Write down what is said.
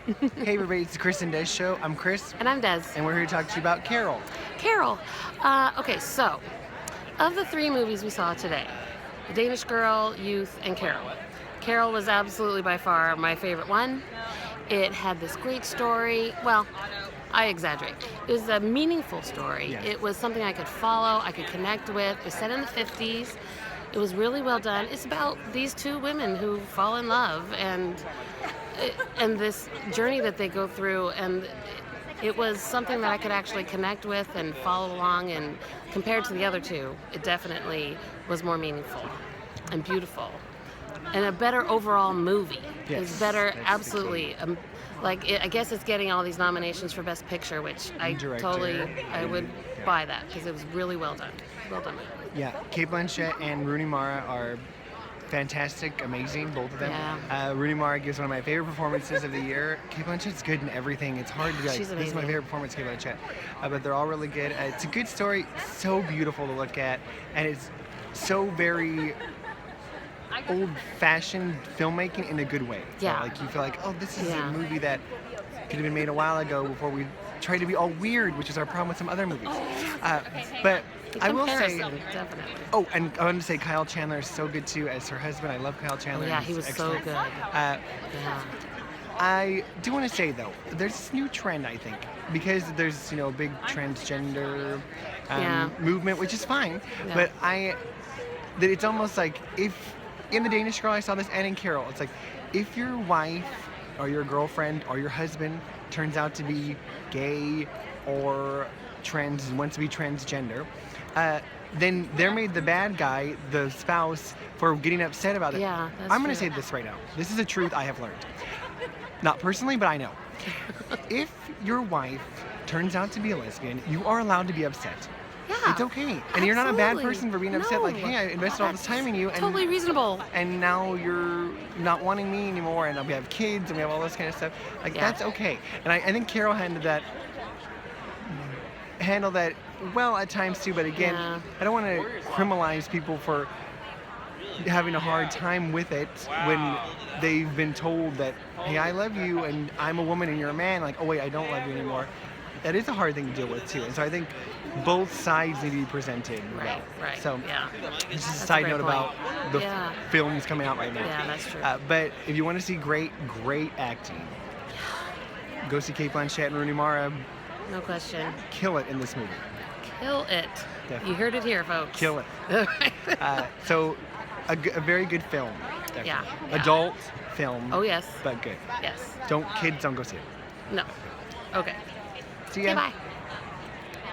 Hey everybody, it's the Chris and Des Show. I'm Chris, And I'm Des. and we're here to talk to you about Carol. Carol. Okay, so of the three movies we saw today, The Danish Girl, Youth, and Carol. Carol was absolutely by far my favorite one. It had this great story. Well, I exaggerate. It was a meaningful story. Yeah. It was something I could follow, I could connect with. It was set in the 50s. It was really well done. It's about these two women who fall in love and this journey that they go through, and it was something that I could actually connect with and follow along, and compared to the other two, it definitely was more meaningful and beautiful and a better overall movie. It was Yes, better, that's the absolutely. I guess it's getting all these nominations for Best Picture, which I Director. I would buy that because it was really well done. Well done. Yeah, Kate Blanchett and Rooney Mara are fantastic, amazing, both of them. Yeah. Rooney Mara gives one of my favorite performances of the year. Kate Blanchett's good in everything. It's hard to be like, She's this is my amazing. favorite performance, Kate Blanchett. But they're all really good. It's a good story, so beautiful to look at, and it's so very old-fashioned filmmaking in a good way. So, Yeah. like you feel like, oh, this is Yeah. a movie that could have been made a while ago before we tried to be all weird, which is our problem with some other movies. But The I will say, comparison, definitely. oh, and I wanted to say Kyle Chandler is so good too as her husband. I love Kyle Oh, Chandler. yeah, He's he was so excellent. good. Uh, Yeah. I do want to say though, there's this new trend I think because there's a big transgender Yeah. movement, which is fine. Yeah. But that it's almost like if in The Danish Girl I saw this, and in Carol, it's like if your wife or your girlfriend or your husband turns out to be gay or trans and wants to be transgender, then they're made the bad guy, the spouse, for getting upset about it. Yeah, that's I'm going to true. say this right now. This is a truth I have learned. Not personally, but I know. If your wife turns out to be a lesbian, you are allowed to be upset. Yeah. It's okay. And you're not a bad absolutely. person for being upset. Like, No. hey, I invested all this That's time in you, and totally reasonable. and now you're not wanting me anymore, and we have kids, and we have all this kind of stuff. Like, Yeah. that's okay. And I think Carol handled that well at times too. But again, Yeah. I don't want to criminalize people for having a hard time with it when they've been told that, hey, I love you, and I'm a woman and you're a man. Like, oh wait, I don't love you anymore. That is a hard thing to deal with too. And so I think both sides need to be presented well. Right. So Yeah. this is a That's a side great note point. about the Yeah. films coming out right now. Yeah, that's true. But if you want to see great acting, go see Kate Blanchett and Rooney Mara No question. kill it in this movie. Kill it. Definitely. You heard it here, folks. Kill it. So a very good film. Definitely. Yeah. Adult film. Oh, yes. But good. Yes. Kids don't go see it. No. Okay. See ya. Okay, bye.